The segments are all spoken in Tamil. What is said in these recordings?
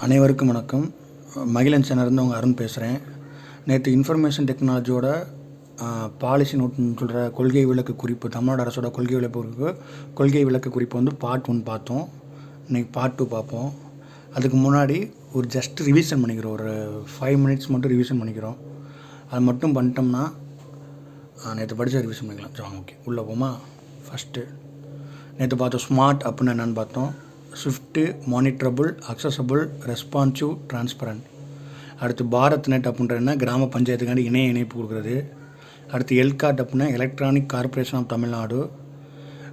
அனைவருக்கும் வணக்கம். மகிழன் சேனலிருந்து உங்கள் அருண் பேசுகிறேன். நேற்று இன்ஃபர்மேஷன் டெக்னாலஜியோட பாலிசி நோட்னு சொல்கிற கொள்கை விளக்கு குறிப்பு, தமிழ்நாடு அரசோட கொள்கை விளக்கு குறிப்பு வந்து பார்ட் 1 பார்த்தோம். இன்றைக்கி பார்ட் 2 பார்ப்போம். அதுக்கு முன்னாடி ஒரு ஜஸ்ட் ரிவிஷன் பண்ணிக்கிறோம். ஒரு 5 மினிட்ஸ் மட்டும் ரிவிஷன் பண்ணிக்கிறோம். அது மட்டும் பண்ணிட்டோம்னா நேற்று படித்த ரிவிஷன் பண்ணிக்கலாம். ஓகே, உள்ளே போமா. ஃபஸ்ட்டு நேற்று பார்த்தோம் ஸ்மார்ட் அப்படின்னு என்னென்னு பார்த்தோம். Swift, monitorable, accessible, responsive, transparent. அடுத்து பாரத் நெட் அப்படின்றதுனா கிராம பஞ்சாயத்துக்காண்டி இணைய இணைப்பு கொடுக்குறது. அடுத்து எல்காட் அப்படின்னா எலக்ட்ரானிக் கார்பரேஷன் ஆஃப் தமிழ்நாடு.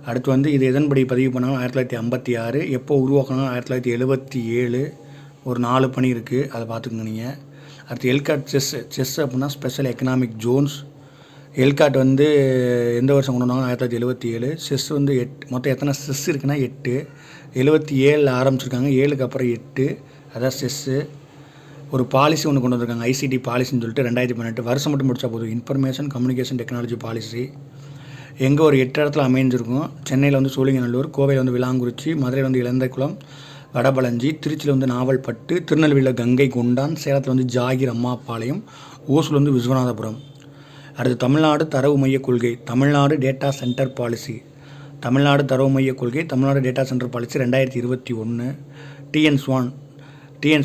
அடுத்து வந்து இது எதன்படி பதிவு பண்ணாலும் 1956, எப்போ உருவாக்கணும் 1977. ஒரு 4 பணி இருக்குது, அதை பார்த்துக்குங்க நீங்கள். அடுத்து எல்காட் செஸ் அப்படின்னா ஸ்பெஷல் எக்கனாமிக் ஜோன்ஸ். எல்காட் வந்து எந்த வருஷம் கொண்டு வந்தாங்க? 1977. செஸ் வந்து மொத்தம் எத்தனை செஸ் இருக்குன்னா 8. 77 ஆரம்பிச்சிருக்காங்க, 7க்கு அப்புறம் 8. அதான் செஸ்ஸு. ஒரு பாலிசி ஒன்று கொண்டு வந்திருக்காங்க, ஐசிடி பாலிசின்னு சொல்லிட்டு 2018. வருஷம் மட்டும் முடிச்சா போதும். Information communication technology policy. எங்கே ஒரு 8 இடத்துல அமைஞ்சிருக்கும். சென்னையில் வந்து சோழிங்கநல்லூர், கோவையில் வந்து விளாங்குறிச்சி, மதுரையில் வந்து இளந்தைக்குளம், வடபழஞ்சி, திருச்சியில் வந்து நாவல்பட்டு, திருநெல்வேலியில் கங்கை கொண்டான், சேலத்தில் வந்து ஜாகிர் அம்மாபாளையம், ஓசூரில் வந்து விஸ்வநாதபுரம். அடுத்து தமிழ்நாடு தரவு மைய கொள்கை, Tamil Nadu data centre policy. Tamil Nadu தரவு மைய கொள்கை, Tamil Nadu data centre policy 2021. TN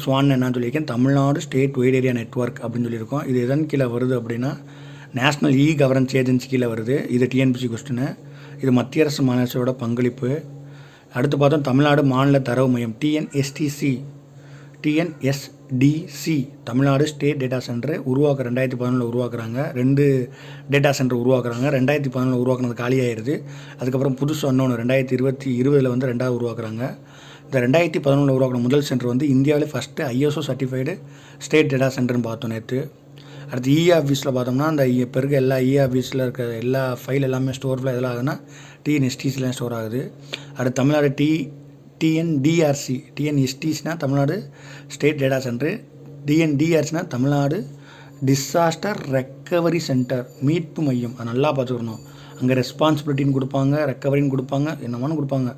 Swan என்னன்னு சொல்லியிருக்கேன், Tamil Nadu state white area network அப்படின்னு சொல்லியிருக்கோம். இது எதன் கீழே வருது அப்படின்னா நேஷ்னல் கவர்னன்ஸ் ஏஜென்சி கீழே வருது. இது டிஎன்பிசி கொஸ்டின். இது மத்திய அரசு மாநில அரசோட பங்களிப்பு. அடுத்து பார்த்தோம் தமிழ்நாடு மாநில தரவு மையம், TNSTC, Tamil Nadu state data centre 2011 உருவாக்குறாங்க. 2 டேட்டா சென்டர் உருவாக்குறாங்க. 2011 உருவாக்குனது காலியாகிடுது. அதுக்கப்புறம் புதுசாக இன்னொன்று 2020 வந்து 2வது உருவாக்குறாங்க. இந்த 2011 உருவாக்கின முதல் சென்டர் வந்து இந்தியாவிலே first ISO certified state data சென்டர்னு பார்த்தோம் நேற்று. அடுத்து ஆஃபீஸில் பார்த்தோம்னா அந்த இப்போ இருக்க எல்லா ஆஃபீஸில் இருக்க எல்லா ஃபைல் எல்லாமே ஸ்டோரில் எதெல்லாம் ஆகுதுன்னா டிஎன்எஸ்டிசிலாம் ஸ்டோர் ஆகுது. அடுத்து தமிழ்நாடு டிஎன்எஸ்டிசினா தமிழ்நாடு ஸ்டேட் டேட்டா சென்டர், டிஎன்டிஆர்சினா தமிழ்நாடு டிசாஸ்டர் ரெக்கவரி சென்டர், மீட்பு மையம். அது நல்லா பார்த்துக்கணும். அங்கே ரெஸ்பான்சிபிலிட்டின்னு கொடுப்பாங்க, ரெக்கவரின்னு கொடுப்பாங்க, என்னமானு கொடுப்பாங்க.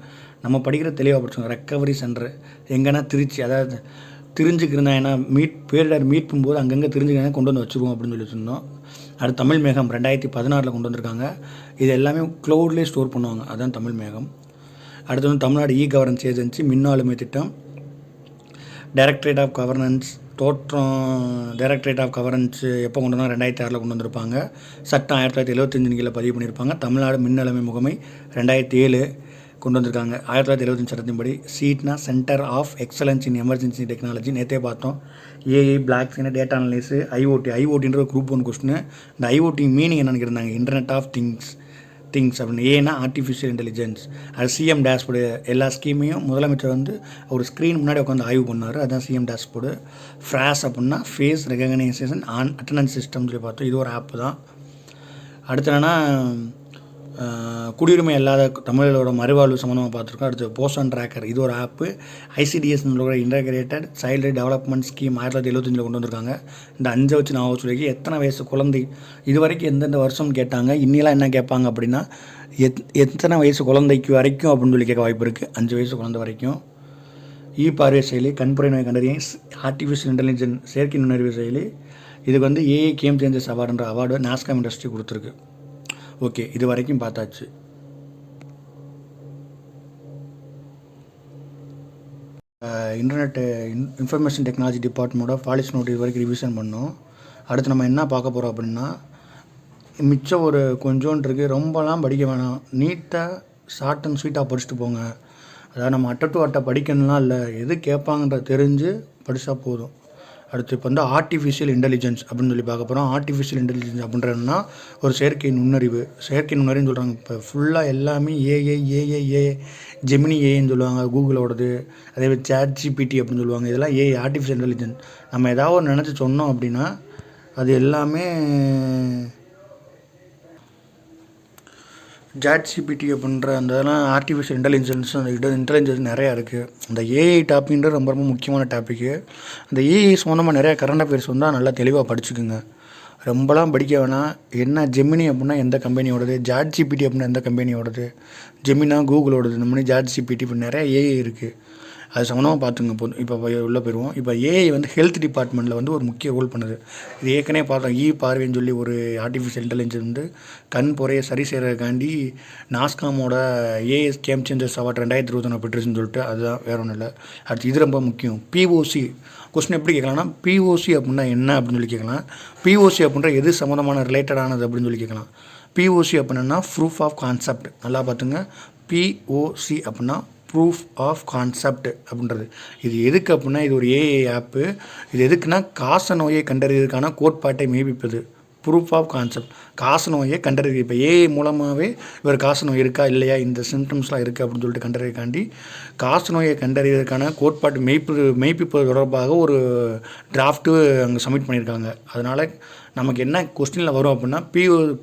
நம்ம படிக்கிற தெளிவாக படிச்சோம். ரெக்கவரி சென்டர் எங்கன்னா திருச்சி, அதாவது தெரிஞ்சுக்கிறேன். ஏன்னா பேரிடர் மீட்பும்போது அங்கங்கே தெரிஞ்சுக்கிறேன் கொண்டு வந்து வச்சுருவோம் அப்படின்னு சொல்லி சொன்னோம். அடுத்து தமிழ் மேகம் 2016 கொண்டு வந்திருக்காங்க. இது எல்லாமே க்ளவுட்லேயே ஸ்டோர் பண்ணுவாங்க, அதுதான் தமிழ் மேகம். அடுத்து வந்து தமிழ்நாடு கவர்னன்ஸ் ஏஜென்சி, மின் ஆளுமை திட்டம், டைரக்டரேட் ஆஃப் கவர்னன்ஸ் எப்போ கொண்டு வந்தால் 2006 கொண்டு வந்திருப்பாங்க. சட்டம் 1975 கீழே பதிவு பண்ணியிருப்பாங்க. தமிழ்நாடு மின் ஆளுமை முகமை 2007 கொண்டு வந்திருக்காங்க. 1975 சட்டத்தின்படி. சீட்னா centre of excellence in emergency technology. நேற்றே பார்த்தோம். AI, blockchain, data analysis, ஐஓடின்ற குரூப் 1 கொஸ்டின். இந்த ஐஓடி மீனிங் என்னன்னு இருந்தாங்க, இன்டர்நெட் ஆஃப் திங்ஸ் அப்படின்னு. ஏன்னா ஆர்டிஃபிஷியல் இன்டெலிஜென்ஸ். அது சிஎம் டேஷ்போர்டு. எல்லா ஸ்கீமையும் முதலமைச்சர் வந்து ஒரு ஸ்க்ரீன் முன்னாடி உட்காந்து ஆய்வு பண்ணார். அதுதான் சிஎம் டேஷ்போர்டு. ஃப்ராஸ் அப்படின்னா face recognition on attendance system சொல்லி பார்த்தோம். இது ஒரு ஆப்பு தான். அடுத்து என்னென்னா குடியுரிமை இல்லாத தமிழர்களோட மறுவாழ்வு சம்மந்தமாக பார்த்துருக்கோம். அடுத்து போஸ்ட் ட்ராக்கர், இது ஒரு ஆப்பு. ஐசிடிஎஸ்னோட இன்டகிரேட்டட் சைல்டு டெவலப்மெண்ட் ஸ்கீம் 1975 கொண்டு வந்திருக்காங்க. இந்த 5 வச்சு நான் சொல்லி எத்தனை வயசு குழந்தை, இது வரைக்கும் எந்தெந்த வருஷம் கேட்டாங்க, இன்னிலாம் என்ன கேட்பாங்க அப்படின்னா எத்தனை வயசு குழந்தைக்கு வரைக்கும் அப்படின்னு சொல்லி கேட்க வாய்ப்பு இருக்குது. 5 வயசு குழந்தை வரைக்கும். பார்வை செயலி, கண்புரை நோய் கண்டறிய ஆர்டிஃபிஷியல் இன்டெலிஜென்ஸ் செயற்கை நுண்ணறிவு செயலி. இதுக்கு வந்து ஏஐ கேம் சேஞ்சர்ஸ் அவார்டுன்ற அவார்டு நாஸ்காம் இண்டஸ்ட்ரி கொடுத்துருக்கு. ஓகே, இது வரைக்கும் பார்த்தாச்சு. இன்ஃபர்மேஷன் டெக்னாலஜி டிபார்ட்மெண்ட்டோட பாலிசி நோட் இது வரைக்கும் ரிவிஷன் பண்ணோம். அடுத்து நம்ம என்ன பார்க்க போகிறோம் அப்படின்னா மிச்சம் ஒரு கொஞ்சோண்டு இருக்குது. ரொம்பலாம் படிக்க வேணாம், நீட்டாக ஷார்ட் அண்ட் ஸ்வீட்டாக படிச்சுட்டு போங்க. அதாவது நம்ம அட்டை டு அட்டை படிக்கணும்லாம் இல்லை, எது கேட்பாங்கன்ற தெரிஞ்சு படித்தா போதும். அடுத்து இப்போ வந்து ஆர்டிஃபிஷியல் இன்டெலிஜென்ஸ் அப்படின்னு சொல்லி பார்க்க போகிறோம். ஆர்டிஃபிஷியல் இன்டெலிஜென்ஸ் அப்படின்றதுனா ஒரு செயற்கை நுண்ணறிவுன்னு சொல்கிறாங்க. இப்போ ஃபுல்லாக எல்லாமே ஏஐ, ஜெமினி ஏஐன்னு சொல்லுவாங்க கூகுளோடது. அதே மாதிரி சாட் ஜிபிடி அப்படின்னு சொல்லுவாங்க. இதெல்லாம் ஏஐ, ஆர்டிஃபிஷியல் இன்டெலிஜென்ஸ். நம்ம ஏதாவது ஒரு நினச்சி சொன்னோம் அப்படின்னா அது எல்லாமே சாட் ஜிபிடி அப்படின்ற அந்த இதெல்லாம் ஆர்டிஃபிஷியல் இன்டெலிஜென்ஸ். அந்த இன்டெலிஜென்ஸ் நிறையா இருக்குது. அந்த ஏஐ டாப்பிக்ன்றது ரொம்ப ரொம்ப முக்கியமான டாப்பிக்கு. அந்த ஏஐ சம்மந்தமாக நிறையா கரண்ட் அஃபேர்ஸ் வந்தால் நல்லா தெளிவாக படிச்சுக்குங்க. ரொம்பலாம் படிக்க வேணாம். என்ன ஜெமினி அப்படின்னா எந்த கம்பெனியோடது, சாட் ஜிபிடி அப்படின்னா எந்த கம்பெனியோடது, ஜெமினா கூகுளோடது, இந்த மாதிரி சாட் ஜிபிடி இப்போ நிறையா ஏஐ இருக்குது. அது சம்மந்தமாக பார்த்துங்க போதும். இப்போ உள்ளே போயிடுவோம். இப்போ ஏஐ வந்து ஹெல்த் டிபார்ட்மெண்ட்டில் வந்து ஒரு முக்கிய ரோல் பண்ணுது. இது ஏற்கனவே பார்த்தோம். பார்வைன்னு சொல்லி ஒரு ஆர்டிஃபிஷியல் இன்டெலிஜென்ஸ் வந்து கண் பொறையை சரி செய்கிறதுக்காண்டி நாஸ்காமோட ஏஎஸ் கேம் சேஞ்சர்ஸ் அவார்ட் 2021 பெற்றுச்சுன்னு சொல்லிட்டு, அதுதான் வேறு ஒன்றும் இல்லை. அடுத்து இது ரொம்ப முக்கியம். பிஓசி கொஸ்டின் எப்படி கேட்கலாம்னா, பிஓசி அப்படின்னா என்ன அப்படின்னு சொல்லி கேட்கலாம். பிஓசி அப்படின்ற எது சம்மந்தமான ரிலேட்டடானது அப்படின்னு சொல்லி கேட்கலாம். பிஓசி அப்படின்னா ப்ரூஃப் ஆஃப் கான்செப்ட். நல்லா பார்த்துங்க. பிஓசி அப்படின்னா ப்ரூஃப் ஆஃப் கான்செப்ட் அப்படின்றது. இது எதுக்கு அப்படின்னா, இது ஒரு ஏஐ ஆப்பு. இது எதுக்குன்னா காச நோயை கண்டறிவதற்கான கோட்பாட்டை மெய்ப்பிப்பது. Proof of concept. காச நோயை கண்டறிவு. இப்போ ஏஐ மூலமாகவே இவர் காச நோய் இருக்கா இல்லையா, இந்த சிம்டம்ஸ்லாம் இருக்குது அப்படின்னு சொல்லிட்டு கண்டறியக்காண்டி காச நோயை கண்டறிவதற்கான கோட்பாட்டு மெய்ப்பிப்பது தொடர்பாக ஒரு டிராஃப்ட்டு அங்கே சப்மிட் பண்ணியிருக்காங்க. அதனால் நமக்கு என்ன கொஸ்டினில் வரும் அப்படின்னா,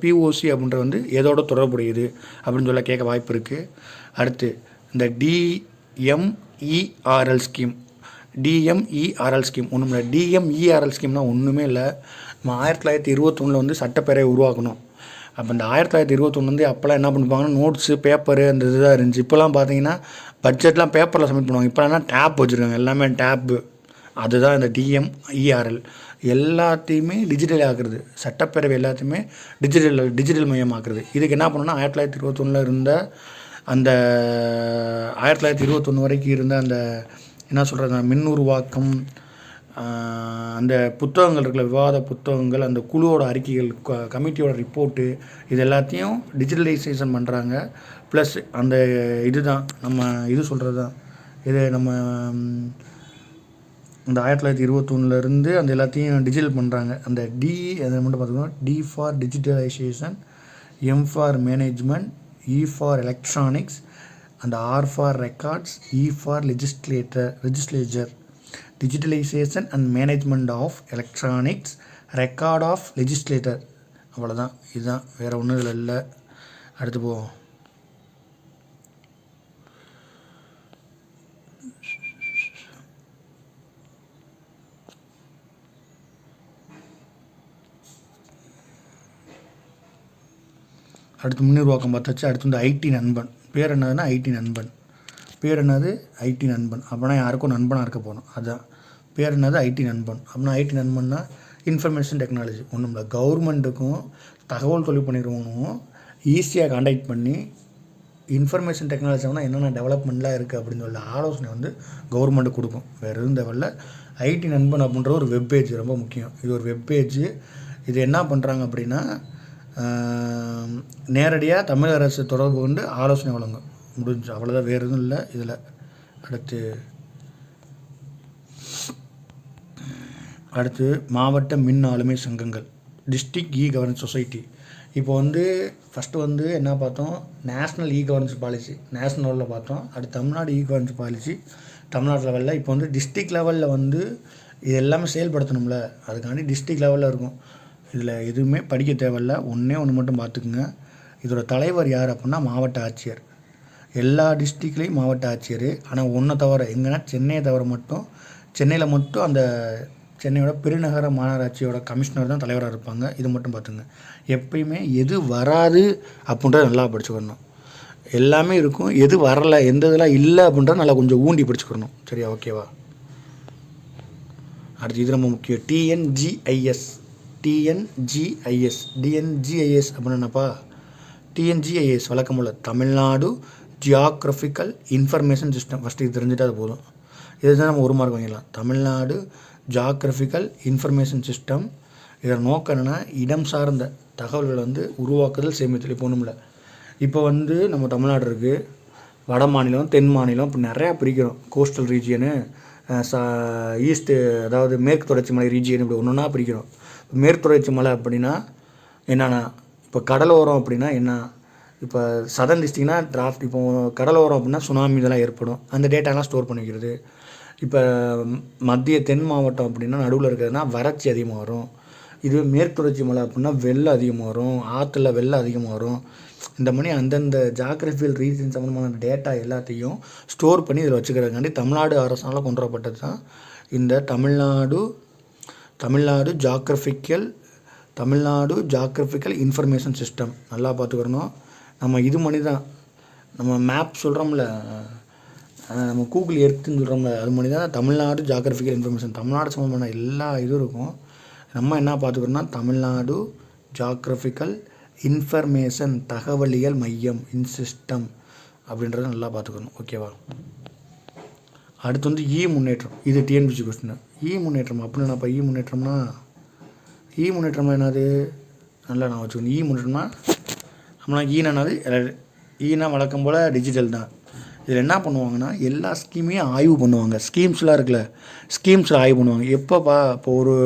பிஓசி அப்படின்றது வந்து எதோட தொடர்புடையது அப்படின்னு சொல்ல கேட்க வாய்ப்பு இருக்குது. அடுத்து இந்த டிஎம்இஆர்எல் ஸ்கீம். டிஎம்இஆர்எல் ஸ்கீம் ஒன்றும் இல்லை. டிஎம்இஆர்எல் ஸ்கீம்னா ஒன்றுமே இல்லை. நம்ம 1921 வந்து சட்டப்பேரவை உருவாக்கணும். அப்போ இந்த 1921 வந்து அப்போல்லாம் என்ன பண்ணுவாங்கன்னா, நோட்ஸு பேப்பரு அந்த இதுதான் இருந்துச்சு. இப்போலாம் பார்த்தீங்கன்னா பட்ஜெட்லாம் பேப்பரில் சப்மிட் பண்ணுவாங்க. இப்போலாம் டேப் வச்சுருக்காங்க, எல்லாமே டேப்பு. அதுதான் இந்த டிஎம்இஆர்எல். எல்லாத்தையுமே டிஜிட்டல் ஆக்குறது. சட்டப்பேரவை எல்லாத்தையுமே டிஜிட்டல் மயமாக்குறது. இதுக்கு என்ன பண்ணணும்னா, 1921 இருந்த அந்த 1921 வரைக்கும் இருந்த அந்த என்ன சொல்கிறது, மின் உருவாக்கம், அந்த புத்தகங்கள் இருக்கிற விவாத புத்தகங்கள், அந்த குழுவோட அறிக்கைகள், கமிட்டியோட ரிப்போர்ட்டு, இது எல்லாத்தையும் டிஜிட்டலைசேஷன் பண்ணுறாங்க. ப்ளஸ் அந்த இதுதான் நம்ம இது சொல்கிறது தான். இது நம்ம இந்த 1921 அந்த எல்லாத்தையும் டிஜிட்டல் பண்ணுறாங்க. அந்த அதை மட்டும் பார்த்துக்கணும். D for digitalisation, M for management, E for electronics, and R for records, E for legislature. Digitalization and management of electronics, record of legislator. அவ்வளோதான். இதுதான், வேறு ஒன்றும் இதில் இல்லை. அடுத்து போவோம். அடுத்து முன்னுருவாக்கம் பார்த்தாச்சு. அடுத்து வந்து ஐடி நண்பன். பேர் என்னதுன்னா ஐடி நண்பன். பேர் என்னது? ஐடி நண்பன். அப்படின்னா யாருக்கும் நண்பனாக இருக்க போகணும். அதுதான் பேர் என்னது? ஐடி நண்பன். அப்படின்னா ஐடி நண்பன்னா இன்ஃபர்மேஷன் டெக்னாலஜி. ஒன்றும் இல்லை, கவர்மெண்ட்டுக்கும் தகவல் தொழில்நுட்ப நிறுவனமும் ஈஸியாக கான்டாக்ட் பண்ணி இன்ஃபர்மேஷன் டெக்னாலஜி வந்து என்னென்ன டெவலப்மெண்ட்லாம் இருக்குது அப்படின்னு சொல்ல ஆலோசனை வந்து கவர்மெண்ட்டு கொடுக்கும். வேறு எதுவும் தேவையில்ல. ஐடி நண்பன் அப்படின்ற ஒரு வெப்பேஜ் ரொம்ப முக்கியம். இது ஒரு வெப்பேஜ். இது என்ன பண்ணுறாங்க அப்படின்னா, நேரடியாக தமிழக அரசு தொடர்பு கொண்டு ஆலோசனை வழங்கும். முடிஞ்சு, அவ்வளோதான், வேறு எதுவும் இல்லை இதில். அடுத்து மாவட்ட மின் ஆளுமை சங்கங்கள், டிஸ்ட்ரிக்ட் இ கவர்னன்ஸ் சொசைட்டி. இப்போ வந்து ஃபஸ்ட்டு வந்து என்ன பார்த்தோம், national e governance policy national லெவலில் பார்த்தோம். அடுத்து Tamil Nadu e governance policy Tamil Nadu லெவலில். இப்போ வந்து டிஸ்ட்ரிக்ட் லெவலில் வந்து இது எல்லாமே செயல்படுத்தணும்ல, அதுக்காண்டி டிஸ்ட்ரிக்ட் லெவலில் இருக்கும். இதில் எதுவுமே படிக்க தேவையில்ல. ஒன்று மட்டும் பார்த்துக்குங்க. இதோட தலைவர் யார் அப்படின்னா மாவட்ட ஆட்சியர். எல்லா டிஸ்ட்ரிக்ட்லேயும் மாவட்ட ஆட்சியர். ஆனால் ஒன்றை தவிர, எங்கன்னா சென்னையை தவிர மட்டும், சென்னையில் மட்டும் அந்த சென்னையோட பெருநகர மாநகராட்சியோட கமிஷனர் தான் தலைவராக இருப்பாங்க. இது மட்டும் பார்த்துங்க. எப்பயுமே எது வராது அப்படின்றத நல்லா படிச்சுக்கணும். எல்லாமே இருக்கும், எது வரலை, எந்த இதெல்லாம் இல்லை அப்படின்றத நல்லா கொஞ்சம் ஊண்டி படிச்சுக்கணும். சரியா? ஓகேவா? அடுத்து இது ரொம்ப முக்கியம். டிஎன்ஜிஐஎஸ். டிஎன்ஜிஐஎஸ் அப்படின்னு என்னப்பா? டிஎன்ஜிஐஎஸ் வழக்கமுள்ள Tamil Nadu geographical information system. First இது தெரிஞ்சுட்டு அது போதும். இதுதான் நம்ம 1 மார்க் வாங்கிடலாம். Tamil Nadu geographical information system. இதோட நோக்கம் என்னென்னா, இடம் சார்ந்த தகவல்களை வந்து உருவாக்குதல், சேமித்தல். இப்போ ஒன்றும் இல்லை. இப்போ வந்து நம்ம தமிழ்நாடு இருக்குது, வட மாநிலம், தென் மாநிலம், இப்போ நிறையா பிரிக்கிறோம். கோஸ்டல் ரீஜியனு, ஈஸ்ட்டு, அதாவது மேற்கு தொடர்ச்சி மலை ரீஜியன், இப்படி ஒன்று ஒன்றா பிரிக்கிறோம். மேற்கு தொடர்ச்சி மலை அப்படின்னா என்னென்னா, இப்போ கடலோரம் அப்படின்னா என்ன, இப்போ சதர்ன் டிஸ்ட்ரிக்ட்னா டிராஃப்ட், இப்போ கடலோரம் அப்படின்னா சுனாமி இதெல்லாம் ஏற்படும், அந்த டேட்டாலாம் ஸ்டோர் பண்ணி வைக்கிறது. இப்போ மத்திய தென் மாவட்டம் அப்படின்னா நடுவில் இருக்கிறதுனா வறட்சி அதிகமாக வரும். இது மேற்கு தொடர்ச்சி மலை அப்படின்னா வெள்ளம் அதிகமாக வரும், ஆற்றுல வெள்ளம் அதிகமாக வரும். இந்த மாதிரி அந்தந்த ஜாகிரபிக்கல் ரீஜன் சம்மந்தமான டேட்டா எல்லாத்தையும் ஸ்டோர் பண்ணி இதில் வச்சுக்கிறதுக்காண்டி தமிழ்நாடு அரசால் கொண்டு வரப்பட்டது தான் இந்த தமிழ்நாடு ஜாகிரபிக்கல் இன்ஃபர்மேஷன் சிஸ்டம். நல்லா பார்த்துக்கிறணும். நம்ம இது பண்ணி தான் நம்ம மேப் சொல்கிறோம்ல, நம்ம கூகுள் எர்த்துன்னு சொல்கிறோம்ல, அது மாதிரி தான் தமிழ்நாடு ஜியோகிராஃபிக்கல் இன்ஃபர்மேஷன். தமிழ்நாடு சம்மந்தமான எல்லா இதுவும் இருக்கும். நம்ம என்ன பார்த்துக்கிறோம்னா தமிழ்நாடு ஜியோகிராஃபிக்கல் இன்ஃபர்மேஷன் தகவலியல் மையம் சிஸ்டம் அப்படின்றத நல்லா பார்த்துக்கணும். ஓகேவா? அடுத்து வந்து முன்னேற்றம். இது டிஎன்பிசி கொஸ்டின். முன்னேற்றம் அப்படின்னு இப்போ முன்னேற்றம்னா என்னது நல்லா நான் வச்சுக்கணும். முன்னேற்றம்னா நம்மளா என்னது ஈனா வழக்கம் போல் டிஜிட்டல் தான். இதில் என்ன பண்ணுவாங்கன்னா எல்லா ஸ்கீமையும் ஆய்வு பண்ணுவாங்க. ஸ்கீம்ஸ்லாம் இருக்குல்ல, ஸ்கீம்ஸில் ஆய்வு பண்ணுவாங்க. இப்போ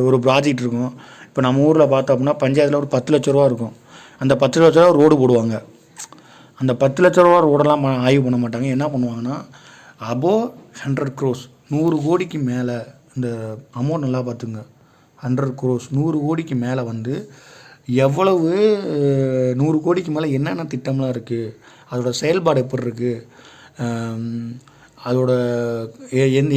ஒரு ப்ராஜெக்ட் இருக்கும். இப்போ நம்ம ஊரில் பார்த்தோம் அப்படின்னா பஞ்சாயத்தில் ஒரு 10 லட்ச ரூபா இருக்கும். அந்த 10 லட்ச ரூபா ரோடு போடுவாங்க. அந்த 10 லட்ச ரூபா ரோடெல்லாம் ஆய்வு பண்ண மாட்டாங்க. என்ன பண்ணுவாங்கன்னா அபோவ் 100 crores 100 கோடிக்கு மேலே இந்த அமௌண்ட் நல்லா பார்த்துங்க. 100 crores 100 கோடிக்கு மேலே வந்து எவ்வளவு 100 கோடிக்கு மேலே என்னென்ன திட்டம்லாம் இருக்குது, அதோட செயல்பாடு எப்படி இருக்குது, அதோட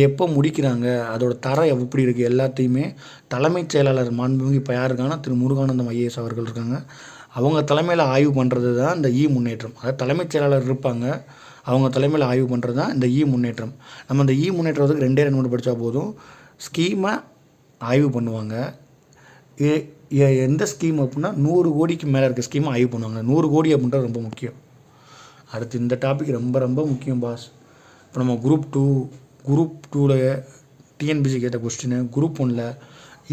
எப்போ முடிக்கிறாங்க, அதோட தரம் எப்படி இருக்குது, எல்லாத்தையுமே தலைமைச் செயலாளர் மாண்புமிகு இப்போ யார் இருக்காங்கன்னா திரு முருகானந்தம் ஐஏஎஸ் அவர்கள் இருக்காங்க. அவங்க தலைமையில் ஆய்வு பண்ணுறது தான் இந்த முன்னேற்றம். அதாவது தலைமைச் செயலாளர் இருப்பாங்க, அவங்க தலைமையில் ஆய்வு பண்ணுறது தான் இந்த முன்னேற்றம். நம்ம இந்த முன்னேற்றத்துக்கு 2 மட்டும் படித்தா போதும். ஸ்கீமை ஆய்வு பண்ணுவாங்க. எந்த ஸ்கீம் அப்படின்னா 100 கோடிக்கு மேலே இருக்க ஸ்கீமை ஆய்வு பண்ணுவாங்க. 100 கோடி அப்படின்றது ரொம்ப முக்கியம். அடுத்து இந்த டாபிக் ரொம்ப ரொம்ப முக்கியம் பாஸ். இப்போ நம்ம குரூப் 2ல் டிஎன்பிசி கேட்ட கொஸ்டின், குரூப் 1ல்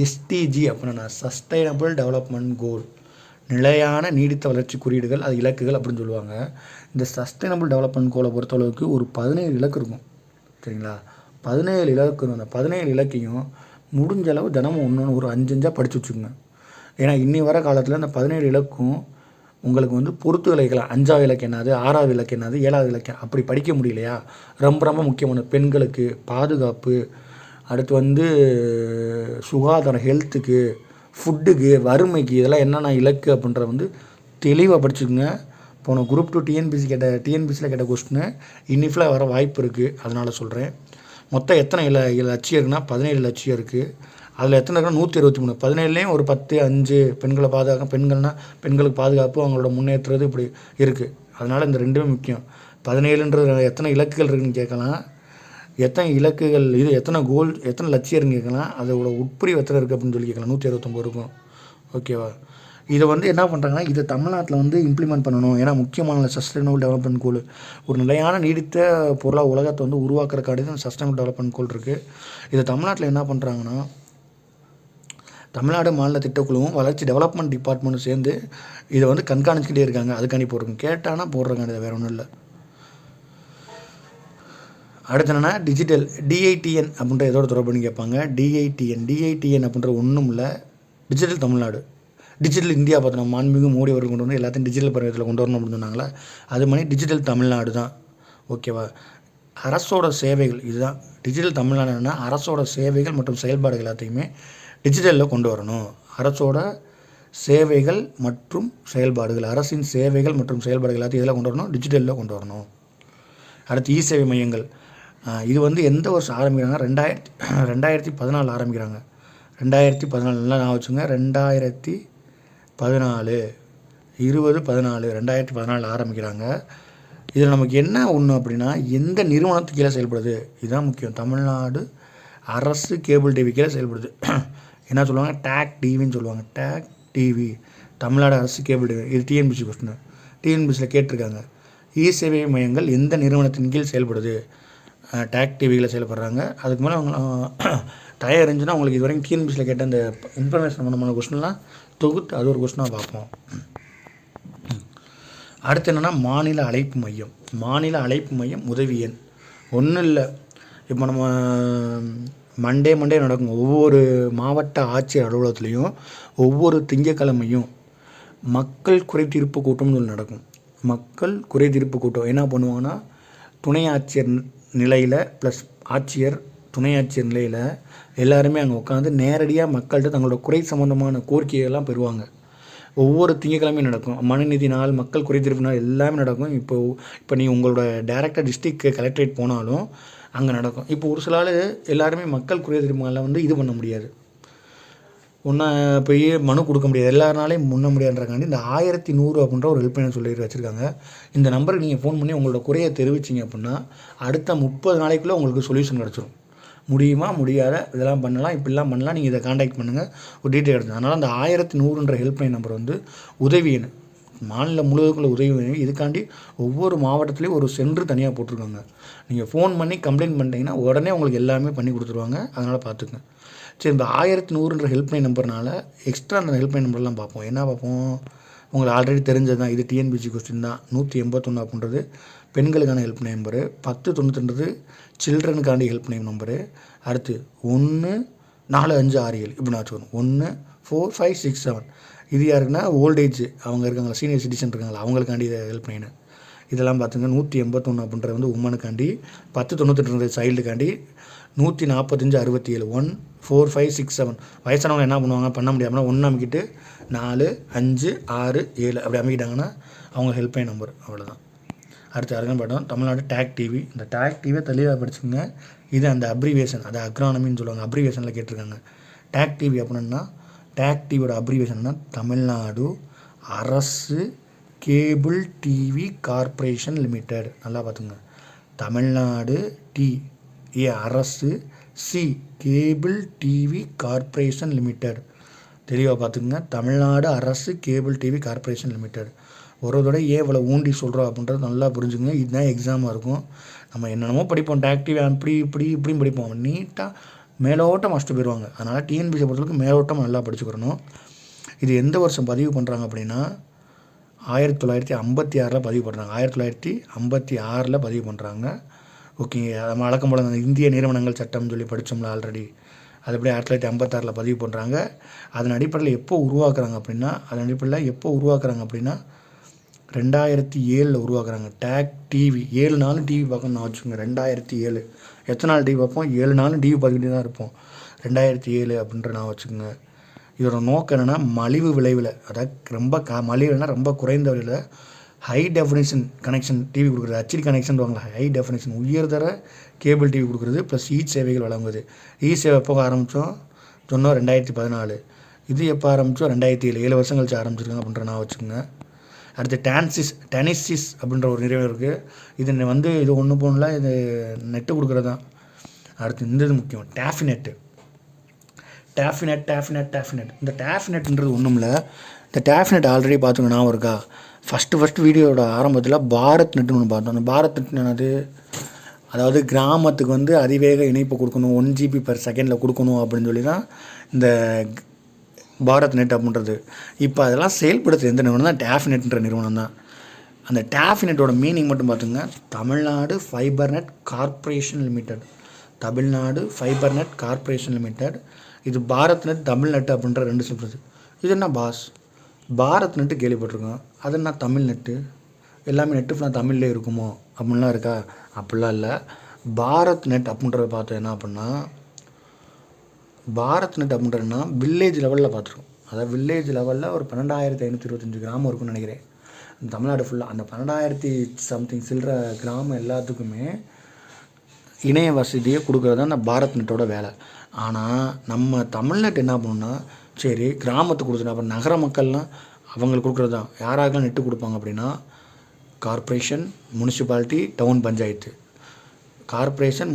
எஸ்டிஜி அப்படின்னா சஸ்டைனபிள் டெவலப்மெண்ட் கோல், நிலையான நீடித்த வளர்ச்சி குறியீடுகள், அது இலக்குகள் அப்படின்னு சொல்லுவாங்க. இந்த சஸ்டைனபிள் டெவலப்மெண்ட் கோலை பொறுத்தளவுக்கு ஒரு 17 இலக்கு இருக்கும். சரிங்களா? 17 இலக்கு இருக்கும். அந்த 17 இலக்கையும் முடிஞ்ச அளவு தினமும் ஒன்று ஒரு 5 படித்து வச்சுக்கோங்க. ஏன்னா இன்னி வர காலத்தில் இந்த 17 இலக்கும் உங்களுக்கு வந்து பொறுத்து வைக்கலாம். 5வது இலக்கு என்னது, 6வது இலக்கு என்னது, 7வது இலக்கு அப்படி படிக்க முடியலையா? ரொம்ப ரொம்ப முக்கியமான பெண்களுக்கு பாதுகாப்பு, அடுத்து வந்து சுகாதாரம், ஹெல்த்துக்கு, ஃபுட்டுக்கு, வறுமைக்கு, இதெல்லாம் என்னென்ன இலக்கு அப்படின்றத வந்து தெளிவாக படிச்சுக்கோங்க. போன குரூப் 2 டிஎன்பிசியில் கேட்ட கொஸ்டின் இன்னிஃபில் வர வாய்ப்பு இருக்குது. அதனால் சொல்கிறேன். மொத்தம் எத்தனை லட்சியம் இருக்குன்னா 17 லட்சியம் இருக்குது. அதில் எத்தனை இருக்குன்னா 123. 17லேயும் ஒரு 10, 5 பெண்களை பெண்களுக்கு பாதுகாப்பு, அவங்களோட முன்னேற்றது இப்படி இருக்குது. அதனால் இந்த 2மே முக்கியம். 17ன்றது எத்தனை இலக்குகள் இருக்குதுன்னு கேட்கலாம். எத்தனை இலக்குகள் இது, எத்தனை கோல், எத்தனை லட்சியம் கேட்கலாம். அதோட உட்பிரிவு எத்தனை இருக்குது அப்படின்னு சொல்லி கேட்கலாம். 169 இருக்கும். ஓகேவா? இதை வந்து என்ன பண்ணுறாங்கன்னா இதை தமிழ்நாட்டில் வந்து இம்ப்ளிமெண்ட் பண்ணணும். ஏன்னா முக்கியமான சஸ்டைனபிள் டெவலப்மெண்ட் கோல், ஒரு நிலையான நீடித்த பொருளாக உலகத்தை வந்து உருவாக்குறக்காடி தான் சஸ்டைனபிள் டெவலப்மெண்ட் கோல் இருக்குது. இதை தமிழ்நாட்டில் என்ன பண்ணுறாங்கன்னா தமிழ்நாடு மாநில திட்டக்குழுவும் வளர்ச்சி டெவலப்மெண்ட் டிபார்ட்மெண்ட்டும் சேர்ந்து இதை வந்து கண்காணிச்சுக்கிட்டே இருக்காங்க. அதுக்காண்டி போடுறோம். கேட்டானா போடுறக்காண்டி, வேறு ஒன்றும் இல்லை. அடுத்து என்னென்னா டிஜிட்டல் டிஐடிஎன் அப்படின்ற இதோட தொடர்பு பண்ணி கேட்பாங்க. டிஐடிஎன் அப்படின்ற ஒன்றும் இல்லை, டிஜிட்டல் தமிழ்நாடு, டிஜிட்டல் இந்தியா பார்த்தோம். மாண்புமிகு மோடி அவர்கள் கொண்டு வந்து எல்லாத்தையும் டிஜிட்டல் பருவத்தில் கொண்டு வரணும் அப்படின்னு சொன்னாங்களே, அது மாதிரி டிஜிட்டல் தமிழ்நாடு தான். ஓகேவா? அரசோட சேவைகள் இதுதான் டிஜிட்டல் தமிழ்நாடு. என்னென்னா அரசோட சேவைகள் மற்றும் செயல்பாடுகள் எல்லாத்தையுமே டிஜிட்டலில் கொண்டு வரணும். அரசோட சேவைகள் மற்றும் செயல்பாடுகள், அரசின் சேவைகள் மற்றும் செயல்பாடுகள் எல்லாத்தையும் இதெல்லாம் கொண்டு வரணும், டிஜிட்டலில் கொண்டு வரணும். அடுத்து சேவை மையங்கள். இது வந்து எந்த வருஷம் ஆரம்பிக்கிறாங்க? 2014 ஆரம்பிக்கிறாங்க. 2014 நல்லா நான் வச்சுங்க. 2014 ஆரம்பிக்கிறாங்க. இதில் நமக்கு என்ன ஒன்று அப்படின்னா எந்த நிறுவனத்துக்கு கீழே செயல்படுது, இதுதான் முக்கியம். தமிழ்நாடு அரசு கேபிள் டிவி கீழே செயல்படுது. என்ன சொல்லுவாங்க? டேக் டிவின்னு சொல்லுவாங்க. டேக் டிவி, தமிழ்நாடு அரசு கேபிள் டிவி. இது டிஎன்பிசி கொஸ்டின், டிஎன்பிசியில் கேட்டிருக்காங்க. சேவை மையங்கள் எந்த நிறுவனத்தின் கீழ் செயல்படுது? டேக் டிவியில் செயல்படுறாங்க. அதுக்கு மேலே அவங்க டயர் இருந்துச்சுன்னா உங்களுக்கு இது வரைக்கும் டிஎன்பிசியில் கேட்ட அந்த இன்ஃபர்மேஷன் சம்மந்தமான கொஸ்டின்லாம் தொகுத்து அது ஒரு கொஸ்டினாக பார்ப்போம். அடுத்து என்னென்னா மாநில அழைப்பு மையம் உதவி எண். ஒன்றும் இல்லை, இப்போ நம்ம மண்டே நடக்கும். ஒவ்வொரு மாவட்ட ஆட்சியர் அலுவலகத்துலேயும் ஒவ்வொரு திங்கக்கிழமையும் மக்கள் குறை தீர்ப்பு கூட்டம்னு ஒன்று நடக்கும். மக்கள் குறை தீர்ப்பு கூட்டம் என்ன பண்ணுவாங்கன்னா துணை ஆட்சியர் நிலையில் ப்ளஸ் ஆட்சியர், துணை ஆட்சியர் நிலையில் எல்லாருமே அங்கே உட்காந்து நேரடியாக மக்கள்கிட்ட தங்களோட குறை சம்மந்தமான கோரிக்கைகள்லாம் பெறுவாங்க. ஒவ்வொரு திங்கக்கிழமையும் நடக்கும். மனுநீதி நாள், மக்கள் குறை தீர்ப்பு நாள் எல்லாமே நடக்கும். இப்போ நீ உங்களோட டைரக்டாக டிஸ்ட்ரிக்ட் கலெக்டரேட் போனாலும் அங்கே நடக்கும். இப்போ ஒரு சில ஆள் எல்லாருமே மக்கள் குறை தீர்ப்பு நாளில் வந்து இது பண்ண முடியாது, ஒன்றா போய் மனு கொடுக்க முடியாது, எல்லாருனாலையும் முன்ன முடியாதுன்றக்காண்டி இந்த 1100 அப்படின்ற ஒரு ஹெல்ப்லைன் சொல்லி வச்சுருக்காங்க. இந்த நம்பருக்கு நீங்கள் ஃபோன் பண்ணி உங்களோட குறையை தெரிவிச்சிங்க அப்படின்னா அடுத்த 30 நாளைக்குள்ளே உங்களுக்கு சொல்யூஷன் கிடச்சிரும். முடியுமா முடியாத இதெல்லாம் பண்ணலாம், இப்படிலாம் பண்ணலாம், நீங்கள் இதை காண்டாக்ட் பண்ணுங்கள், ஒரு டீட்டெயில் எடுத்து. அதனால் அந்த 1100ன்ற ஹெல்ப்லைன் நம்பர் வந்து உதவி எண், மாநிலம் முழுவதுக்குள்ள உதவி எண். இதுக்காண்டி ஒவ்வொரு மாவட்டத்துலேயும் ஒரு சென்டர் தனியாக போட்டிருக்காங்க. நீங்கள் ஃபோன் பண்ணி கம்ப்ளைண்ட் பண்ணிட்டீங்கன்னா உடனே உங்களுக்கு எல்லாமே பண்ணி கொடுத்துருவாங்க. அதனால் பார்த்துக்குங்க. சரி, இந்த 1100ன்ற ஹெல்ப்லைன் நம்பர்னால எக்ஸ்ட்ரா அந்த ஹெல்ப்லைன் நம்பர்லாம் பார்ப்போம். என்ன பார்ப்போம்? உங்களுக்கு ஆல்ரெடி தெரிஞ்சது தான், இது டிஎன்பிசி கொஸ்டின் தான். 181 அப்படின்றது பெண்களுக்கான ஹெல்ப்லைன் நம்பரு, 1092 சில்ட்ரனுக்காண்டி ஹெல்ப்லைன் நம்பரு. அடுத்து 14567 இப்படி நான் வச்சுக்கணும். 14567 இது யாருக்குன்னா ஓல்டேஜ் அவங்க இருக்காங்களா, சீனியர் சிட்டிசன் இருக்காங்களா, அவங்களுக்காண்டி இதை ஹெல்ப்லைனு. இதெல்லாம் பார்த்துங்க. 181 அப்படின்றது வந்து உமனுக்காண்டி, 1092 சைல்டுக்காண்டி, 14567 14567. வயசானவங்க என்ன பண்ணுவாங்க, பண்ண முடியாமல் 1 அமைக்கிட்டு 4 5 6 7 அப்படி அமைக்கிட்டாங்கன்னா அவங்க ஹெல்ப்லைன் நம்பர். அவ்வளோதான். அடுத்து யாருக்குன்னு பார்த்தோம், தமிழ்நாடு டேக் டிவி. இந்த டேக் டிவியை தெளிவாக படிச்சுங்க. இது அந்த அப்ரிவேஷன், அது அக்ரானமின்னு சொல்லுவாங்க, அப்ரிவேஷனில் கேட்டிருக்காங்க. டேக் டிவி அப்படின்னா, டேக் டிவியோட அப்ரிவேஷன்னா தமிழ்நாடு அரசு கேபிள் டிவி கார்ப்பரேஷன் லிமிடெட். நல்லா பார்த்துங்க. தமிழ்நாடு அரசு கேபிள் டிவி கார்ப்பரேஷன் லிமிடெட். தெளிவாக பார்த்துக்குங்க. தமிழ்நாடு அரசு கேபிள் டிவி கார்ப்பரேஷன் லிமிடெட். ஒரு தடவை ஏன் இவ்வளோ ஊண்டி சொல்கிறோம் அப்படின்றது நல்லா புரிஞ்சுங்க. இதுதான் எக்ஸாமாக இருக்கும். நம்ம என்னென்னமோ படிப்போம், டேக் டிவி இப்படியும் படிப்போம், நீட்டாக மேலோட்டம் மஸ்ட்டு போயிடுவாங்க. அதனால் டிஎன்பிசி பொறுத்தவரைக்கும் மேலோட்டம் நல்லா படிச்சுக்கிறணும். இது எந்த வருஷம் பதிவு பண்ணுறாங்க அப்படின்னா 1956 பதிவு பண்ணுறாங்க. 1956 பதிவு பண்ணுறாங்க. ஓகே, நம்ம வழக்கம் போல் அந்த இந்திய நிறுவனங்கள் சட்டம்னு சொல்லி படித்தோம்ல ஆல்ரெடி, அதுபடி 1956 பதிவு பண்ணுறாங்க. அதன் அடிப்படையில் எப்போ உருவாக்குறாங்க அப்படின்னா 2007 உருவாக்குறாங்க. டேக் டிவி 7 நாள் டிவி பார்க்கணும் நான் வச்சுக்கோங்க. 2007 எத்தனை நாள் டிவி பார்ப்போம்? 7 நாள் டிவி பார்த்துக்கிட்டே தான் இருப்போம். 2007 அப்படின்ற நான் வச்சுக்கோங்க. இதோட நோக்கம் என்னென்னா மலிவு விளைவில், அதாவது ரொம்ப மலிவுனா ரொம்ப குறைந்த விலையில் ஹை டெஃபினேஷன் கனெக்ஷன் டிவி கொடுக்குறது, ஹெச்டி கனெக்ஷன் வாங்கல, ஹை டெஃபினேஷன் உயர்தர கேபிள் டிவி கொடுக்குறது, ப்ளஸ் சேவைகள் வழங்குவது. சேவை எப்போ ஆரம்பித்தோம் சொன்னோம் 2014. இது எப்போ ஆரம்பித்தோம் 2007. 7 வருஷம் கழிச்சு ஆரம்பிச்சிருக்காங்க அப்படின்ற நான் வச்சுக்கோங்க. அடுத்து டெனிசிஸ் அப்படின்ற ஒரு நிறுவனம் இருக்குது. இது ஒன்று போகல, இது நெட்டு கொடுக்குறது தான். அடுத்து இந்த இது முக்கியம், டேஃபினெட். இந்த டேஃபினெட்ன்றது ஒன்றும் இல்லை. இந்த டேஃபினெட் ஆல்ரெடி பார்த்துங்க, நான் இருக்கா ஃபஸ்ட்டு வீடியோட ஆரம்பத்தில் பாரத் நெட்டுன்னு ஒன்று பார்த்தோம். அந்த பாரத் நெட் என்னது, அதாவது கிராமத்துக்கு அதிவேக இணைப்பு கொடுக்கணும், 1 GB per செகண்டில் கொடுக்கணும் அப்படின்னு சொல்லி தான் இந்த பாரத் நெட் அப்படின்றது. இப்போ அதெல்லாம் செயல்படுத்துகிற எந்த நிறுவனம் தான், டேஃபினெட்ன்ற நிறுவனம் தான். அந்த டேஃபினெட்டோட மீனிங் மட்டும் பார்த்துங்க, Tamil Nadu fibre net corporation limited. Tamil Nadu fibre net corporation limited. இது பாரத் நெட், தமிழ்நெட் அப்படின்ற 2 சொல்கிறது. இது என்ன பாரத் நெட்டு கேள்விப்பட்டிருக்கோம், அது என்ன தமிழ் நெட்டு, எல்லாமே நெட்டு ஃபுல்லாக தமிழ்லே இருக்குமோ அப்படின்லாம் இருக்கா? அப்படிலாம் இல்லை. பாரத் நெட் அப்படின்றத பார்த்தோம் என்ன அப்படின்னா, பாரத் நெட் அப்படின்றதுனா வில்லேஜ் லெவலில் பார்த்துருக்கோம். அதாவது வில்லேஜ் லெவலில் ஒரு 12,525 கிராமம் இருக்குன்னு நினைக்கிறேன் தமிழ்நாடு ஃபுல்லாக. அந்த 12,000 சம்திங் சில்லற கிராமம் எல்லாத்துக்குமே இணைய வசதியை கொடுக்குறது தான் அந்த பாரத் நெட்டோட வேலை. ஆனால் நம்ம தமிழ்நெட் என்ன பண்ணணும்னா, சரி கிராமத்துக்கு கொடுத்துட்டோம், அப்புறம் நகர மக்கள்லாம் அவங்களுக்கு கொடுக்குறது தான். யாராகலாம் நெட்டு கொடுப்பாங்க அப்படின்னா, corporation, municipality, town panchayat. Corporation,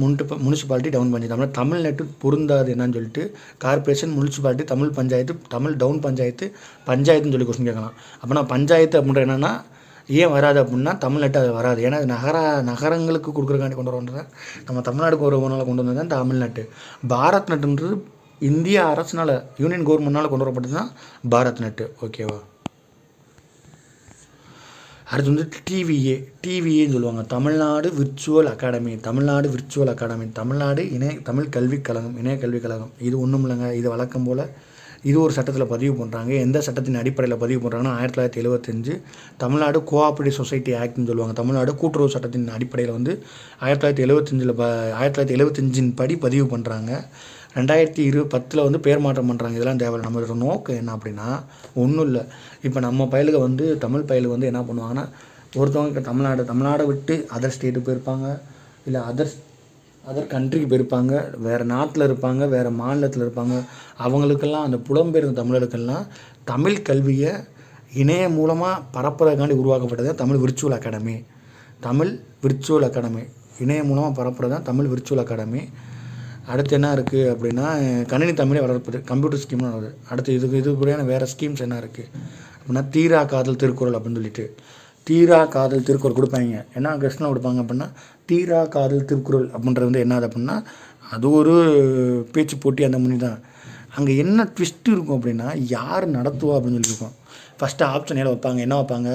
municipality, town panchayat. அப்படின்னா தமிழ் நெட்டு பொருந்தாது என்னன்னு சொல்லிட்டு corporation, municipality, Tamil panchayat, Tamil town பஞ்சாயத்துன்னு சொல்லி கொஸ்டின் கேட்கலாம். அப்படின்னா பஞ்சாயத்து அப்படின்ற என்னென்னா ஏன் வராது அப்படின்னா தமிழ்நெட்டு அது வராது. ஏன்னா நகரங்களுக்கு கொடுக்குறக்காண்டி கொண்டு வரது நம்ம தமிழ்நாடுக்கு ஒரு நாள் கொண்டு வந்தது தான் தமிழ்நெட்டு. பாரத் நெட்டுன்றது இந்திய அரசுனால், யூனியன் கவர்மெண்ட்னால் கொண்டு வரப்பட்டது தான் பாரத் நெட்டு. ஓகேவா? அடுத்து டிவிஏன்னு சொல்லுவாங்க, தமிழ்நாடு விர்ச்சுவல் அகாடமி. தமிழ்நாடு தமிழ் கல்விக் கழகம், இணைய கல்விக் கழகம். இது ஒன்றும் இல்லைங்க, இது வழக்கம் போல் இது ஒரு சட்டத்தில் பதிவு பண்ணுறாங்க. எந்த சட்டத்தின் அடிப்படையில் பதிவு பண்ணுறாங்கன்னா 1975 தமிழ்நாடு கோஆப்ரேட்டிவ் சொசைட்டி ஆக்ட்னு சொல்லுவாங்க. தமிழ்நாடு கூட்டுறவு சட்டத்தின் அடிப்படையில் 1975 படி பதிவு பண்ணுறாங்க. 2010 பேர் மாற்றம் பண்ணுறாங்க. இதெல்லாம் தேவை. நம்மளோட நோக்கம் என்ன அப்படின்னா ஒன்றும் இல்லை. இப்போ நம்ம பயலுக்கு தமிழ் பயலுக்கு என்ன பண்ணுவாங்கன்னா, ஒருத்தவங்க தமிழ்நாடை விட்டு அதர் ஸ்டேட்டுக்கு போயிருப்பாங்க, இல்லை அதர் கண்ட்ரிக்கு போயிருப்பாங்க, வேறு நாட்டில் இருப்பாங்க, வேறு மாநிலத்தில் இருப்பாங்க. அவங்களுக்கெல்லாம் அந்த புலம்பெயர்ந்த தமிழர்களுக்கெல்லாம் தமிழ் கல்வியை இணையம் மூலமாக பரப்புறதுக்காண்டி உருவாக்கப்பட்டது Tamil virtual academy. Tamil virtual academy இணையம் மூலமாக பரப்புறது தான் தமிழ் விர்ச்சுவல் அகாடமி. அடுத்து என்ன இருக்குது அப்படின்னா, கணினி தமிழை வளர்ப்பது கம்ப்யூட்டர் ஸ்கீம்னு வருது. அடுத்து இது கூடயான வேறு ஸ்கீம்ஸ் என்ன இருக்குது அப்படின்னா, தீரா காதல் திருக்குறள் அப்படின்னு சொல்லிட்டு தீரா காதல் திருக்குறள் கொடுப்பாங்க. என்ன கிருஷ்ணன் கொடுப்பாங்க அப்படின்னா, தீரா காதல் திருக்குறள் அப்படின்றது வந்து என்னது அப்படின்னா, அது ஒரு பேச்சு போட்டி அந்த மாதிரி தான். அங்கே என்ன ட்விஸ்ட் இருக்கும் அப்படின்னா, யார் நடத்துவா அப்படின்னு சொல்லியிருக்கோம். ஃபஸ்ட்டு ஆப்ஷன் ஏழை வைப்பாங்க, என்ன வைப்பாங்க,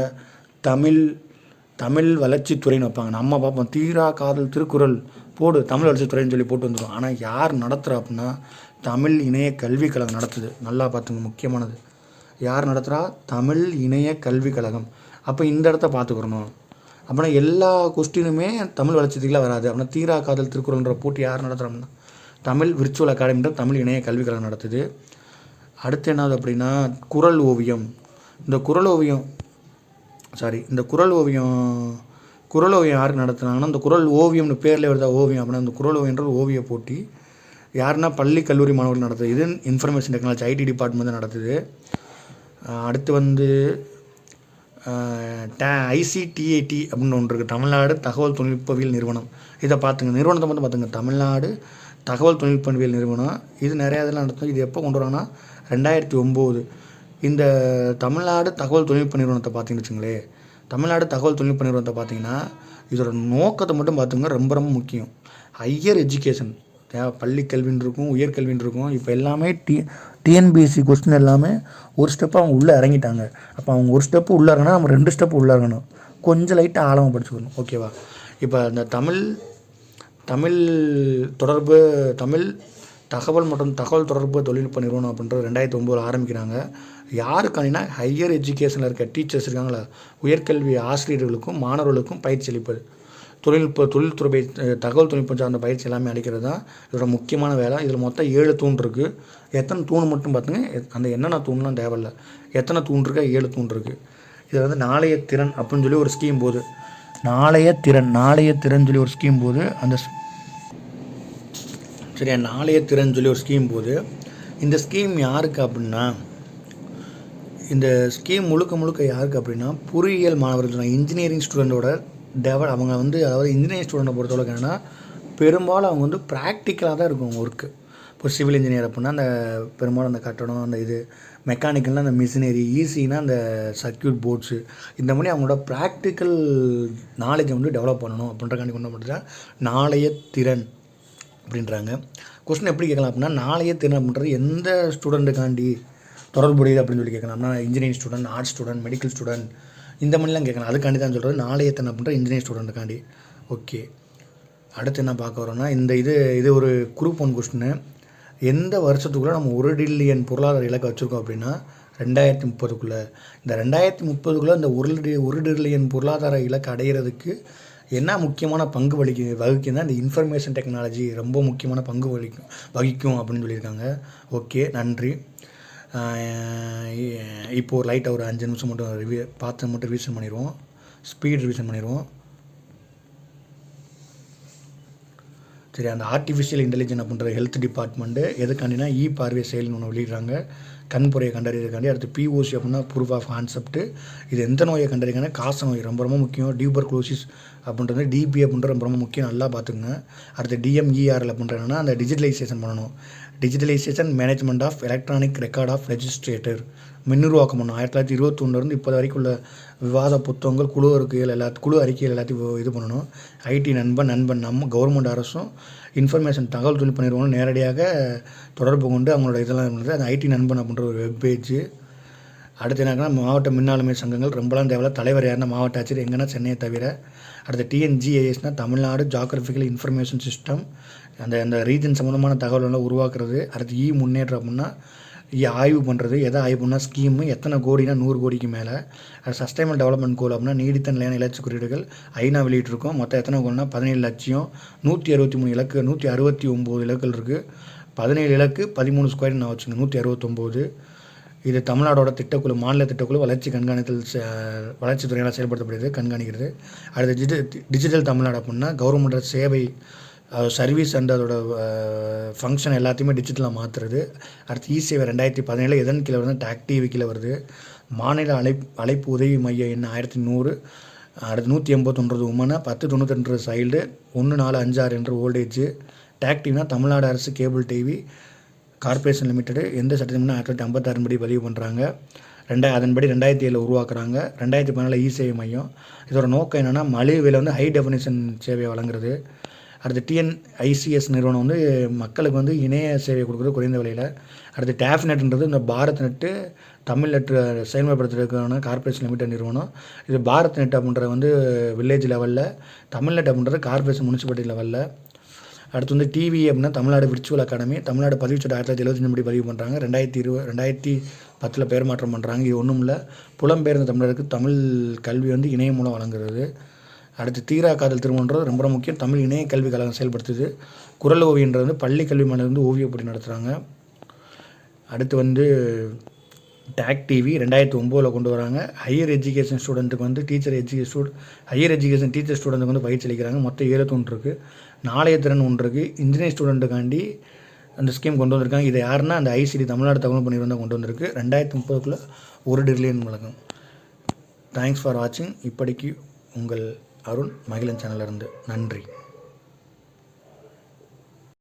தமிழ் வளர்ச்சித்துறைன்னு வைப்பாங்க. நம்ம பார்ப்போம் தீரா காதல் திருக்குறள் போடு தமிழ் வளர்ச்சித்துறைன்னு சொல்லி போட்டு வந்துடும். ஆனால் யார் நடத்துகிறா அப்படின்னா, தமிழ் இணைய கல்விக் கழகம் நடத்துது. நல்லா பார்த்துங்க, முக்கியமானது. யார் நடத்துகிறா? தமிழ் இணைய கல்விக் கழகம். அப்போ இந்த இடத்த பார்த்துக்கிறணும். அப்படின்னா எல்லா கொஸ்டினுமே தமிழ் வளர்ச்சித்துறையில் வராது. அப்படின்னா தீரா காதல் திருக்குறள்ன்ற போட்டி யார் நடத்துகிறோம்னா, தமிழ் விர்ச்சுவல் அகாடமின்ற தமிழ் இணைய கல்விக் கழகம் நடத்துது. அடுத்து என்னது அப்படின்னா, குறள் ஓவியம். இந்த குறள் ஓவியம் யாருக்கு நடத்துனாங்கன்னா, இந்த குறள் ஓவியம்னு பேரில் வருதா ஓவியம் அப்படின்னா, இந்த குறள் ஓவியன்றது ஓவிய போட்டி யாருன்னா பள்ளி கல்லூரி மாணவர்கள் நடத்துது. இது இன்ஃபர்மேஷன் டெக்னாலஜி ஐடி டிபார்ட்மெண்ட் தான் நடத்துது. அடுத்து வந்து ஐசிடிஏடி அப்படின்னு ஒன்று இருக்குது, தமிழ்நாடு தகவல் தொழில்நுட்பவியல் நிறுவனம். இதை பார்த்துங்க, நிறுவனத்தை மட்டும் பார்த்துங்க, தமிழ்நாடு தகவல் தொழில்நுட்பவியல் நிறுவனம். இது நிறையா இதெல்லாம் நடத்தும். இது எப்போ கொண்டு வராங்கன்னா 2009. இந்த தமிழ்நாடு தகவல் தொழில்நுட்ப நிறுவனத்தை பார்த்தீங்கன்னு வச்சுங்களேன், தமிழ்நாடு தகவல் தொழில்நுட்ப நிறுவனத்தை பார்த்தீங்கன்னா இதோட நோக்கத்தை மட்டும் பார்த்துங்க, ரொம்ப ரொம்ப முக்கியம். ஹையர் எஜுகேஷன் பள்ளி கல்வின்னு இருக்கும், உயர்கல்வின்னு இருக்கும். இப்போ எல்லாமே டிஎன்பிஎஸ்சி கொஸ்டின் எல்லாமே ஒரு ஸ்டெப்பு அவங்க உள்ளே இறங்கிட்டாங்க. அப்போ அவங்க ஒரு ஸ்டெப்பு உள்ளே இறங்கினா நம்ம 2 ஸ்டெப்பு உள்ளே இறங்கணும். கொஞ்சம் லைட்டாக ஆழமாக படிச்சுக்கணும், ஓகேவா? இப்போ இந்த தமிழ் தொடர்பு தமிழ் தகவல் மற்றும் தகவல் தொடர்பு தொழில்நுட்ப நிறுவனம் அப்படின்றது 2009 ஆரம்பிக்கிறாங்க. யாருக்கானா ஹையர் எஜுகேஷனில் இருக்க டீச்சர்ஸ் இருக்காங்களா, உயர்கல்வி ஆசிரியர்களுக்கும் மாணவர்களுக்கும் பயிற்சி அளிப்பது. தொழில்துறை தகவல் தொழில்நுட்பம் சார்ந்த பயிற்சி எல்லாமே அளிக்கிறது தான் இதோட முக்கியமான வேலை. இதில் மொத்தம் 7 தூண் இருக்குது. எத்தனை தூண் மட்டும் பார்த்துங்க, அந்த என்னென்ன தூண்லாம் தேவையில்லை, எத்தனை தூண் இருக்கா, 7 தூண் இருக்குது. இதில் வந்து நாளைய திறன் அப்படின்னு சொல்லி ஒரு ஸ்கீம் போகுது. நாளைய திறன் சொல்லி ஒரு ஸ்கீம் போகுது. நாளைய திறன் சொல்லி ஒரு ஸ்கீம் போகுது. இந்த ஸ்கீம் யாருக்கு அப்படின்னா, இந்த ஸ்கீம் முழுக்க யாருக்கு அப்படின்னா, பொறியியல் மாணவர்கள் இன்ஜினியரிங் ஸ்டூடெண்ட்டோட அவங்க வந்து, அதாவது இன்ஜினியரிங் ஸ்டூடெண்ட்டை பொறுத்தளவுக்கு என்னென்னா, பெரும்பாலும் அவங்க வந்து ப்ராக்டிக்கலாக தான் இருக்கும் ஒர்க்கு. இப்போ சிவில் இன்ஜினியர் அப்படின்னா அந்த பெரும்பாலும் அந்த கட்டடம், அந்த இது மெக்கானிக்கல்னால் அந்த மிஷினரி, ஈஸினா அந்த சர்க்யூட் போர்ட்ஸு, இந்த மாதிரி அவங்களோட ப்ராக்டிக்கல் நாலேஜை வந்து டெவலப் பண்ணணும் அப்படின்றக்காண்டி கொண்டு வந்துட்டு தான் நாளைய திறன் அப்படின்றாங்க. கொஸ்டின் எப்படி கேட்கலாம் அப்படின்னா, நாளைய திறன் அப்படின்றது எந்த ஸ்டூடெண்ட்டுக்காண்டி தொடர்புடையது அப்படின்னு சொல்லி கேட்கலாம்னா, engineering student, arts student, medical student, இந்த மாதிரிலாம் கேட்கலாம். அதுக்காண்டி தான் சொல்கிறது நாளைய திறன் அப்படின்ற இன்ஜினியரிங் ஸ்டூடெண்ட்டுக்காண்டி. ஓகே, அடுத்து என்ன பார்க்க வரோன்னா, இது ஒரு குரூப் 1 கொஸ்டின். எந்த வருஷத்துக்குள்ளே நம்ம 1 டிரில்லியன் பொருளாதார இலக்கை வச்சுருக்கோம் அப்படின்னா 2030. இந்த 2030 இந்த 1 டிரில்லியன் பொருளாதார இலக்கை அடைகிறதுக்கு என்ன முக்கியமான பங்கு வகிக்குன்னா, இந்த இன்ஃபர்மேஷன் டெக்னாலஜி ரொம்ப முக்கியமான பங்கு வகிக்கும் அப்படின்னு சொல்லியிருக்காங்க. ஓகே, நன்றி. இப்போது லைட்டாக ஒரு 5 நிமிஷம் மட்டும் ரிவிஷன் பண்ணிடுவோம், ஸ்பீட் ரிவிஷன் பண்ணிடுவோம். சரி, அந்த ஆர்டிஃபிஷியல் இன்டெலிஜென்ஸ் அப்படின்ற ஹெல்த் டிபார்ட்மெண்ட்டு எதுக்காண்டினா பார்வை செயல்னு ஒன்று வெளியிடுறாங்க, கண்புரையை கண்டறியறதுக்காண்டி. அடுத்து பிஓசி அப்படின்னா ப்ரூஃப் ஆஃப் கான்செப்ட்டு. இது எந்த நோயை கண்டறிக்கான, காச நோய் ரொம்ப முக்கியம். டியூபர்குலோசிஸ் அப்படின்றது, டிபி அப்படின்ற ரொம்ப முக்கியம், நல்லா பார்த்துக்குங்க. அடுத்து டிஎம்இஆர்எல் அப்படின்ற என்னன்னா, அந்த டிஜிட்டலைசேஷன் பண்ணணும். Digitalisation management of electronic record of registrator, மின்னுருவாக்கம் பண்ணணும். 1921 இப்போது வரைக்கும் உள்ள விவாத புத்தகங்கள், குழு அறிக்கைகள் எல்லாத்தையும் இது பண்ணணும். ஐடி நண்பன் நம்ம கவர்மெண்ட் அரசும் இன்ஃபர்மேஷன் தகவல் தொழில்நுட்ப நிறுவனம் நேரடியாக தொடர்பு கொண்டு அவங்களோட இதெல்லாம் இருந்தது. அந்த ஐடி நண்பன் அப்படின்ற ஒரு வெப்பேஜ். அடுத்து என்னன்னா, மாவட்ட மின்னாளுமை சங்கங்கள் ரொம்பலாம் தேவையில்ல. தலைவர் யாருன்னா மாவட்ட ஆட்சியர், எங்கன்னா சென்னையை தவிர. அடுத்து டிஎன்ஜிஐஎஸ்னால் தமிழ்நாடு ஜாகிரபிக்கல் இன்ஃபர்மேஷன் சிஸ்டம், அந்த ரீஜன் சம்மந்தமான தகவல்களை உருவாக்குறது. அடுத்து முன்னேற்றம் அப்படின்னா ஆய்வு பண்ணுறது. எதை ஆய்வு பண்ணால் ஸ்கீமு எத்தனை கோடினா 100 கோடிக்கு மேலே. அது சஸ்டைனபிள் டெவலப்மெண்ட் கோல் அப்படின்னா நீடித்த நிலையான இலட்சி குறியீடுகள் ஐநா வெளியிட்டிருக்கோம். மொத்தம் எத்தனை கோல்னா 17 லட்சம், 163 இலக்கு, 169 இலக்குகள் இருக்குது. 17 இலக்கு 13 ஸ்கொயர் நான் வச்சுங்க, 169. இது தமிழ்நாடோட திட்டக்குழு, மாநில திட்டக்குழு வளர்ச்சி வளர்ச்சித்துறையால் செயல்படுத்தப்படுகிறது, கண்காணிக்கிறது. அடுத்து டிஜிட்டல் தமிழ்நாடு அப்படின்னா கவர்மெண்ட் சேவை சர்வீஸ் அண்ட் அதோட ஃபங்க்ஷன் எல்லாத்தையுமே டிஜிட்டலாக மாற்றுறது. அடுத்து இ-சேவை 2017 எதன் கீழே வருது? டாக் டிவி கீழே வருது. மாநில அழைப்பு உதவி மைய எண் 1100. அடுத்து 189 உமனை, 1092 சைல்டு, 1456 என்ற ஓல்டேஜ். டாக் டிவினா தமிழ்நாடு அரசு கேபிள் டிவி கார்ப்பரேஷன் லிமிடெடு. எந்த சட்டத்தினா 1956 படி பதிவு பண்ணுறாங்க. அதன்படி 2007 உருவாக்குறாங்க. 2014 இ-சேவை மையம். இதோட நோக்கம் என்னென்னா மலிவு விலை ஹை டெஃபினிஷன் சேவையை வழங்குறது. அடுத்து டிஎன்ஐசிஎஸ் நிறுவனம் மக்களுக்கு இணைய சேவை கொடுக்குறது குறைந்த விலையில். அடுத்து டேஃப்நெட்ன்றது இந்த பாரத் நெட்டு தமிழ் நெட்டு செயல்முறைப்படுத்துறதுக்கான கார்ப்பரேஷன் லிமிடெட் நிறுவனம். இது பாரத் நெட் அப்படின்றது வில்லேஜ் லெவலில், தமிழ் நெட் அப்படின்றது கார்ப்பரேஷன் முனிசிபாலிட்டி லெவலில். அடுத்து டிவி அப்படின்னா தமிழ்நாடு விர்ச்சுவல் அகாடமி. தமிழ்நாடு பதிவுச்சட்டம் 1975 படி பதிவு பண்ணுறாங்க. 2010 பேர் மாற்றம் பண்ணுறாங்க. இது ஒன்றும் இல்லை, புலம்பெயர்ந்த தமிழருக்கு தமிழ் கல்வி இணையம் மூலம் வழங்குறது. அடுத்து தீரா காதல் திருமணன்றது ரொம்ப முக்கியம். தமிழ் இணைய கல்வி கழகம் செயல்படுத்துது. குரல் ஓவியன்றது பள்ளி கல்வி மாநிலம் ஓவிய போட்டி நடத்துகிறாங்க. அடுத்து டாக் டிவி 2009 கொண்டு வராங்க. ஹையர் எஜுகேஷன் ஸ்டூடெண்ட்டுக்கு ஹையர் எஜுகேஷன் டீச்சர் ஸ்டூடெண்ட்டுக்கு பயிற்சி அளிக்கிறாங்க. மொத்தம் 71 இருக்குது. நாளைய திறன் 1 இருக்குது. இன்ஜினியரிங் ஸ்டூடெண்ட்டுக்காண்டி அந்த ஸ்கீம் கொண்டு வந்திருக்காங்க. இது யாருன்னா அந்த ஐசிடி தமிழ்நாடு தகவல் பணியிடம் கொண்டு வந்திருக்கு. 2030 1 டிரில்லியன் வழங்கும். தேங்க்ஸ் ஃபார் வாட்சிங். இப்படிக்கு உங்கள் அருண், மகிழன் சேனலிருந்து. நன்றி.